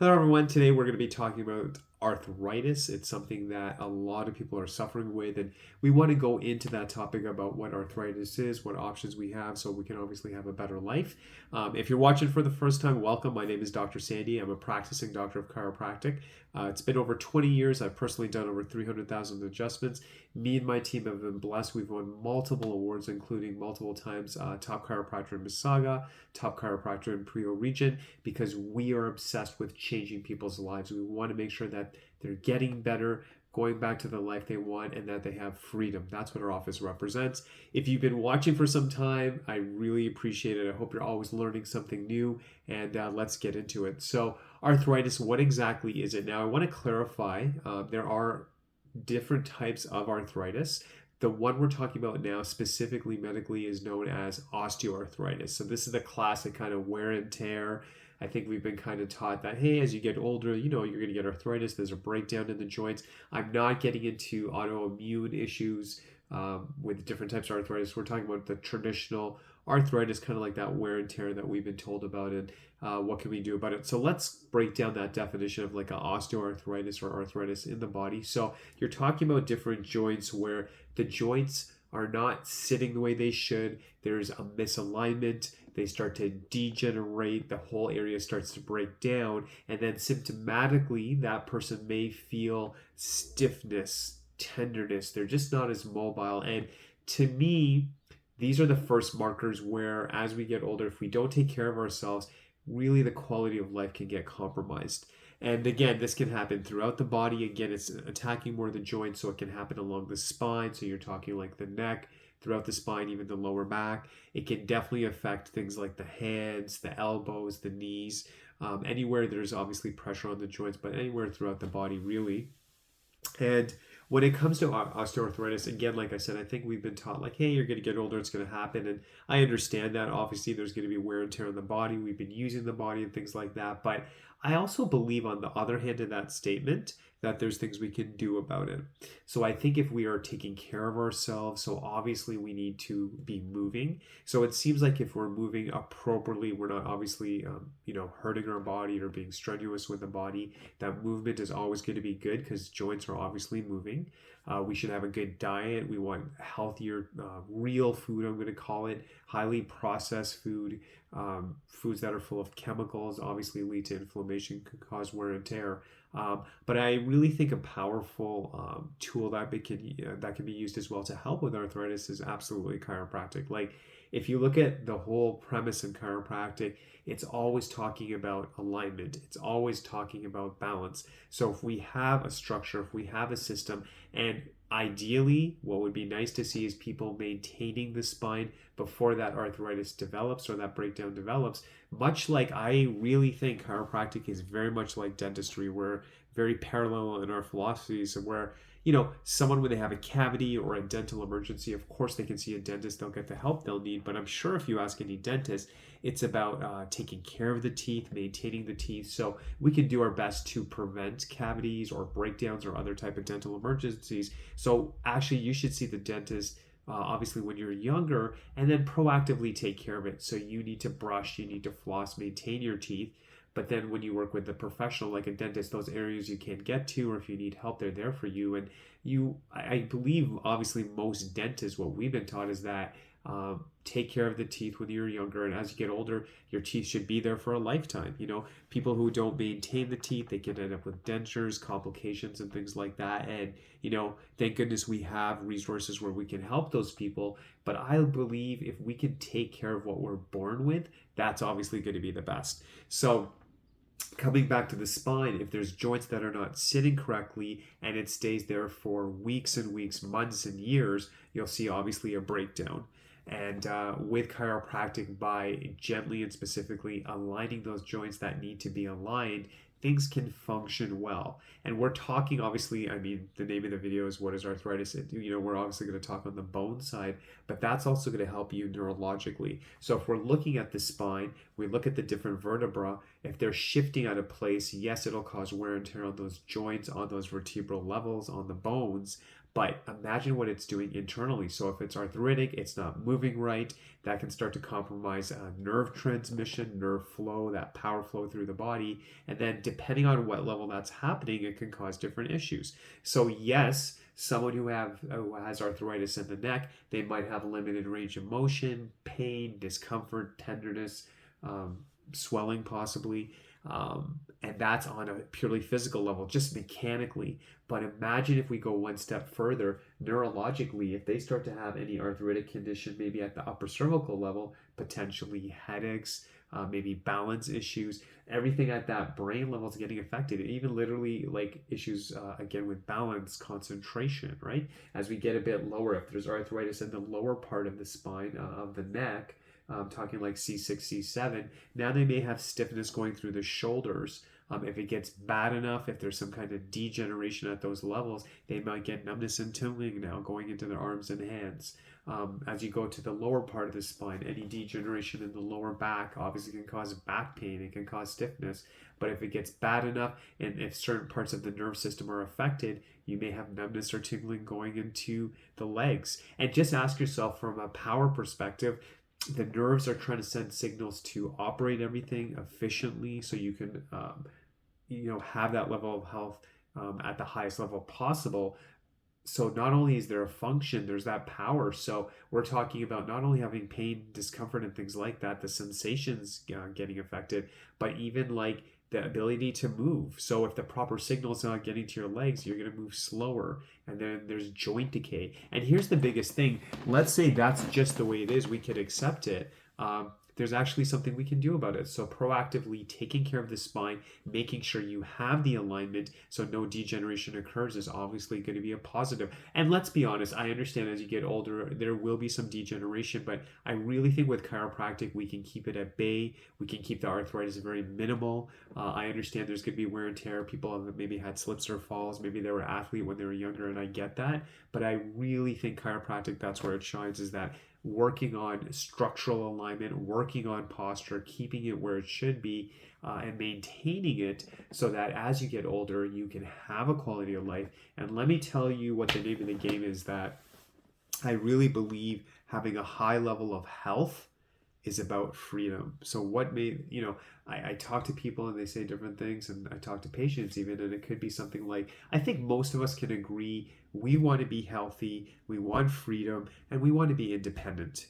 Hello, everyone. Today we're going to be talking about arthritis. It's something that a lot of people are suffering with, and we want to go into that topic about what arthritis is, what options we have, so we can obviously have a better life. If you're watching for the first time, welcome. My name is Dr. Sandy. I'm a practicing doctor of chiropractic. It's been over 20 years. I've personally done over 300,000 adjustments. Me and my team have been blessed. We've won multiple awards, including multiple times top chiropractor in Mississauga, top chiropractor in Prio region, because we are obsessed with changing people's lives. We want to make sure that they're getting better, going back to the life they want, and that they have freedom. That's what our office represents. If you've been watching for some time, I really appreciate it. I hope you're always learning something new, and let's get into it. So, arthritis, what exactly is it? Now, I want to clarify there are different types of arthritis. The one we're talking about now, specifically medically, is known as osteoarthritis. So this is the classic kind of wear and tear. I think we've been kind of taught that, hey, as you get older, you're going to get arthritis. There's a breakdown in the joints. I'm not getting into autoimmune issues with different types of arthritis. We're talking about the traditional arthritis, kind of like that wear and tear that we've been told about, and what can we do about it. So let's break down that definition of like an osteoarthritis or arthritis in the body. So you're talking about different joints where the joints are not sitting the way they should. There's a misalignment. They start to degenerate. The whole area starts to break down. And then symptomatically, that person may feel stiffness, tenderness. They're just not as mobile. And to me, these are the first markers where, as we get older, if we don't take care of ourselves, really the quality of life can get compromised. And again, this can happen throughout the body. Again, it's attacking more of the joints, so it can happen along the spine. So you're talking like the neck, throughout the spine, even the lower back. It can definitely affect things like the hands, the elbows, the knees, anywhere there's obviously pressure on the joints, but anywhere throughout the body, really. And when it comes to osteoarthritis, again, like I said, I think we've been taught like, hey, you're going to get older, it's going to happen. And I understand that. Obviously, there's going to be wear and tear on the body. We've been using the body and things like that. But I also believe, on the other hand, in that statement, that there's things we can do about it. So I think if we are taking care of ourselves, so obviously we need to be moving. So it seems like if we're moving appropriately, we're not obviously, hurting our body or being strenuous with the body. That movement is always going to be good because joints are obviously moving. We should have a good diet. We want healthier, real food, I'm going to call it, highly processed food. Foods that are full of chemicals obviously lead to inflammation, can cause wear and tear. But I really think a powerful tool that can be used as well to help with arthritis is absolutely chiropractic. Like, if you look at the whole premise in chiropractic, it's always talking about alignment. It's always talking about balance. So if we have a structure, if we have a system, and ideally, what would be nice to see is people maintaining the spine before that arthritis develops or that breakdown develops. Much like, I really think chiropractic is very much like dentistry. We're very parallel in our philosophies, where someone, when they have a cavity or a dental emergency, of course they can see a dentist, they'll get the help they'll need. But I'm sure if you ask any dentist, it's about taking care of the teeth, maintaining the teeth. So we can do our best to prevent cavities or breakdowns or other type of dental emergencies. So actually, you should see the dentist obviously when you're younger, and then proactively take care of it. So you need to brush, you need to floss, maintain your teeth. But then when you work with a professional like a dentist, those areas you can't get to, or if you need help, they're there for you. And I believe, obviously, most dentists, what we've been taught is that take care of the teeth when you're younger, and as you get older, your teeth should be there for a lifetime. People who don't maintain the teeth, they can end up with dentures, complications, and things like that. And thank goodness we have resources where we can help those people. But I believe if we can take care of what we're born with, that's obviously going to be the best. So, coming back to the spine, if there's joints that are not sitting correctly and it stays there for weeks and weeks, months and years, you'll see obviously a breakdown. And with chiropractic, by gently and specifically aligning those joints that need to be aligned, things can function well. And we're talking, obviously, the name of the video is What is Arthritis? We're obviously going to talk on the bone side, but that's also going to help you neurologically. So if we're looking at the spine, we look at the different vertebra. If they're shifting out of place, yes, it'll cause wear and tear on those joints, on those vertebral levels, on the bones. But imagine what it's doing internally. So if it's arthritic, it's not moving right, that can start to compromise nerve transmission, nerve flow, that power flow through the body. And then depending on what level that's happening, it can cause different issues. So yes, someone who has arthritis in the neck, they might have limited range of motion, pain, discomfort, tenderness, swelling possibly. And that's on a purely physical level, just mechanically. But imagine if we go one step further, neurologically, if they start to have any arthritic condition, maybe at the upper cervical level, potentially headaches, maybe balance issues, everything at that brain level is getting affected. Even literally like issues, again, with balance, concentration, right? As we get a bit lower, if there's arthritis in the lower part of the spine, of the neck, talking like C6, C7, now they may have stiffness going through the shoulders. If it gets bad enough, if there's some kind of degeneration at those levels, they might get numbness and tingling now going into their arms and hands. As you go to the lower part of the spine, any degeneration in the lower back obviously can cause back pain, it can cause stiffness. But if it gets bad enough, and if certain parts of the nerve system are affected, you may have numbness or tingling going into the legs. And just ask yourself, from a power perspective, the nerves are trying to send signals to operate everything efficiently so you can have that level of health at the highest level possible. So not only is there a function, there's that power. So we're talking about not only having pain, discomfort, and things like that, the sensations getting affected, but even like the ability to move. So if the proper signal is not getting to your legs, you're going to move slower. And then there's joint decay. And here's the biggest thing. Let's say that's just the way it is. We could accept it. There's actually something we can do about it. So proactively taking care of the spine, making sure you have the alignment so no degeneration occurs, is obviously going to be a positive. And let's be honest, I understand as you get older, there will be some degeneration, but I really think with chiropractic, we can keep it at bay. We can keep the arthritis very minimal. I understand there's going to be wear and tear. People have maybe had slips or falls. Maybe they were an athlete when they were younger, and I get that. But I really think chiropractic, that's where it shines, is that working on structural alignment, working on posture, keeping it where it should be, and maintaining it so that as you get older, you can have a quality of life. And let me tell you what the name of the game is, that I really believe having a high level of health is about freedom. So what made, I talk to people and they say different things, and I talk to patients even, and it could be something like, I think most of us can agree, we want to be healthy, we want freedom, and we want to be independent,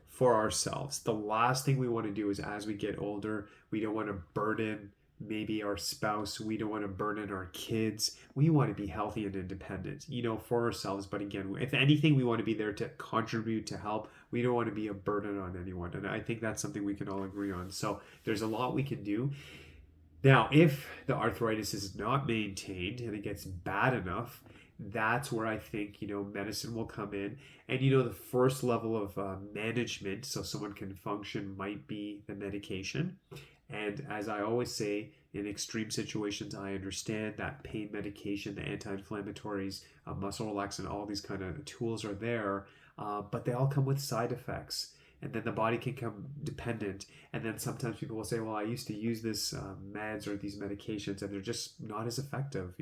for ourselves. The last thing we want to do is, as we get older, we don't want to burden maybe our spouse, we don't want to burden our kids. We want to be healthy and independent, for ourselves. But again, if anything, we want to be there to contribute, to help. We don't want to be a burden on anyone. And I think that's something we can all agree on. So there's a lot we can do. Now, if the arthritis is not maintained and it gets bad enough, that's where I think, medicine will come in. And, the first level of management, so someone can function, might be the medication. And as I always say, in extreme situations, I understand that pain medication, the anti-inflammatories, muscle relaxant, all these kind of tools are there, but they all come with side effects. And then the body can become dependent. And then sometimes people will say, well, I used to use this meds or these medications, and they're just not as effective,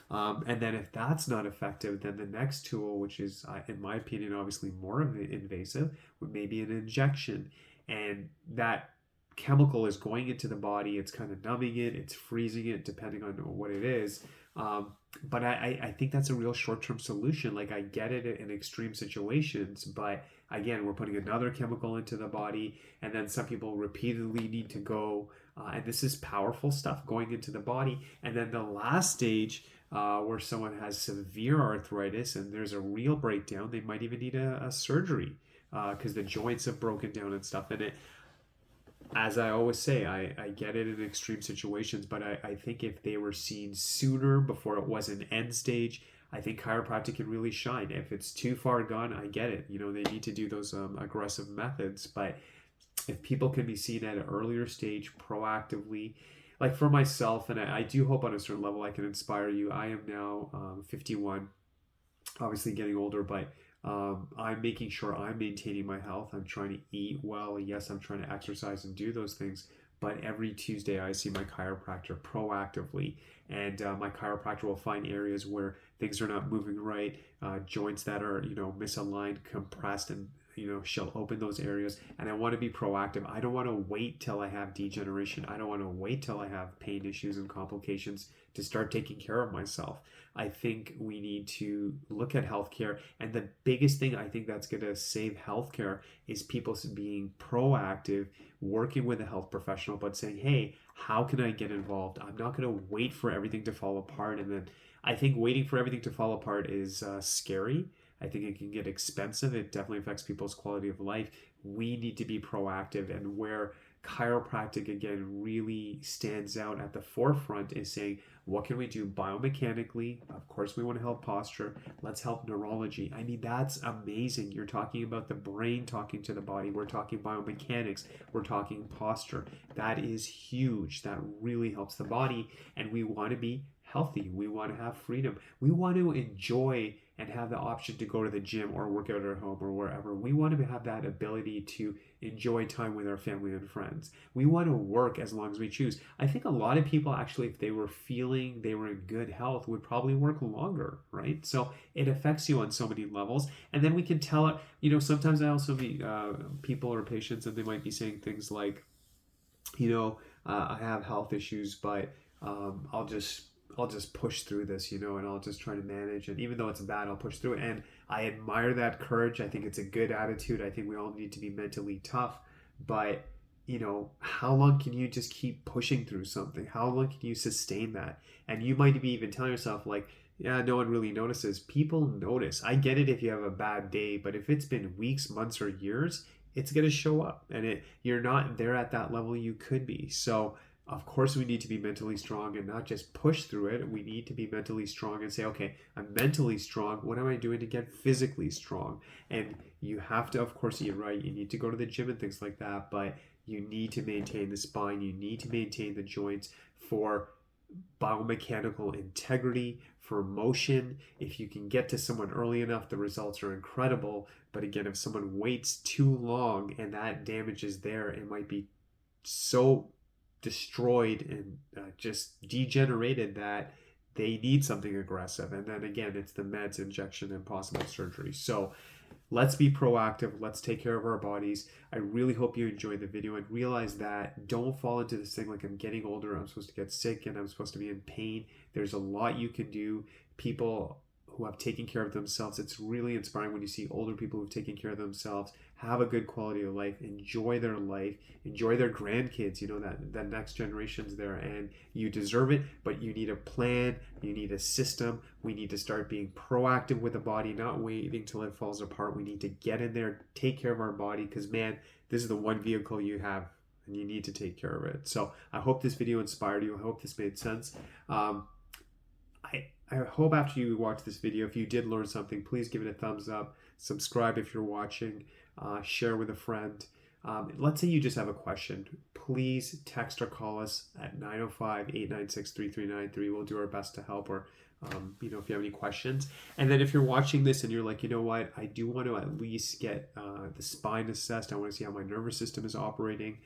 And then if that's not effective, then the next tool, which is, in my opinion, obviously more invasive, would maybe an injection. And that chemical is going into the body, it's kind of numbing it, it's freezing it, depending on what it is. But I think that's a real short-term solution. Like, I get it in extreme situations, but again, we're putting another chemical into the body, and then some people repeatedly need to go, and this is powerful stuff going into the body. And then the last stage, where someone has severe arthritis and there's a real breakdown, they might even need a surgery because the joints have broken down and stuff. And as I always say, I get it in extreme situations, but I think if they were seen sooner, before it was an end stage, I think chiropractic can really shine. If it's too far gone, I get it. They need to do those aggressive methods. But if people can be seen at an earlier stage, proactively, like for myself, and I do hope on a certain level I can inspire you. I am now 51, obviously getting older, but I'm making sure I'm maintaining my health. I'm trying to eat well. Yes, I'm trying to exercise and do those things. but every Tuesday I see my chiropractor proactively, and my chiropractor will find areas where things are not moving right, joints that are misaligned, compressed, and she'll open those areas. And I want to be proactive. I don't want to wait till I have degeneration. I don't want to wait till I have pain issues and complications to start taking care of myself. I think we need to look at healthcare, and the biggest thing I think that's going to save healthcare is people being proactive, working with a health professional, but saying, hey, how can I get involved? I'm not going to wait for everything to fall apart. And then I think waiting for everything to fall apart is scary. I think it can get expensive. It definitely affects people's quality of life. We need to be proactive, and where chiropractic again really stands out at the forefront is saying, what can we do biomechanically? Of course, we want to help posture. Let's help neurology. I mean, that's amazing. You're talking about the brain talking to the body. We're talking biomechanics. We're talking posture. That is huge. That really helps the body. And we want to be healthy. We want to have freedom. We want to enjoy and have the option to go to the gym or work out at our home or wherever. We want to have that ability to enjoy time with our family and friends. We want to work as long as we choose. I think a lot of people actually, if they were feeling they were in good health, would probably work longer, right? So it affects you on so many levels. And then we can tell it, sometimes I also meet people or patients, and they might be saying things like, I have health issues, but I'll just push through this, and I'll just try to manage. And even though it's bad, I'll push through it. And I admire that courage. I think it's a good attitude. I think we all need to be mentally tough. But, how long can you just keep pushing through something? How long can you sustain that? And you might be even telling yourself, like, yeah, no one really notices. People notice. I get it if you have a bad day, but if it's been weeks, months, or years, it's going to show up. And you're not there at that level you could be. So, of course, we need to be mentally strong and not just push through it. We need to be mentally strong and say, okay, I'm mentally strong. What am I doing to get physically strong? And you have to, of course, eat right. You need to go to the gym and things like that, but you need to maintain the spine. You need to maintain the joints for biomechanical integrity, for motion. If you can get to someone early enough, the results are incredible. But again, if someone waits too long and that damage is there, it might be so destroyed and just degenerated that they need something aggressive. And then again, it's the meds, injection, and possible surgery. So let's be proactive. Let's take care of our bodies. I really hope you enjoyed the video and realize that don't fall into this thing like, I'm getting older, I'm supposed to get sick, and I'm supposed to be in pain. There's a lot you can do. People who have taken care of themselves, it's really inspiring when you see older people who've taken care of themselves, have a good quality of life, enjoy their life, enjoy their grandkids, that next generation's there, and you deserve it. But you need a plan, you need a system. We need to start being proactive with the body, not waiting till it falls apart. We need to get in there, take care of our body, because man, this is the one vehicle you have, and you need to take care of it. So I hope this video inspired you. I hope this made sense. I hope after you watch this video, if you did learn something, please give it a thumbs up, subscribe if you're watching, share with a friend. Let's say you just have a question. Please text or call us at 905-896-3393. We'll do our best to help, or if you have any questions. And then if you're watching this and you're like, you know what, I do want to at least get the spine assessed. I want to see how my nervous system is operating.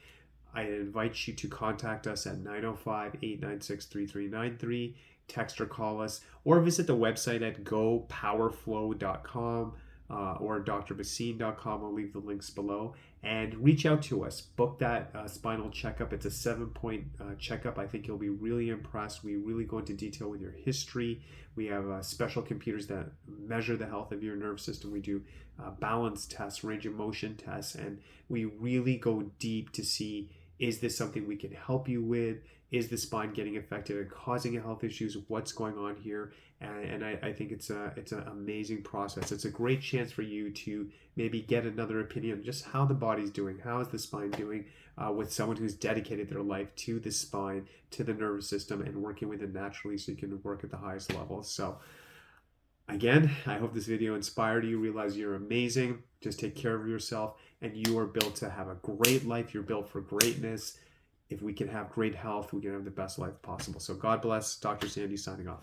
I invite you to contact us at 905-896-3393. Text or call us, or visit the website at gopowerflow.com or drbhasin.com. I'll leave the links below, and reach out to us. Book that spinal checkup. It's a 7-point checkup. I think you'll be really impressed. We really go into detail with your history. We have special computers that measure the health of your nervous system. We do balance tests, range of motion tests, and we really go deep to see, is this something we can help you with? Is the spine getting affected and causing health issues? What's going on here? And I think it's an amazing process. It's a great chance for you to maybe get another opinion, just how the body's doing, how is the spine doing, with someone who's dedicated their life to the spine, to the nervous system, and working with it naturally so you can work at the highest level. So again, I hope this video inspired you. Realize you're amazing. Just take care of yourself, and you are built to have a great life. You're built for greatness. If we can have great health, we can have the best life possible. So God bless. Dr. Sandy signing off.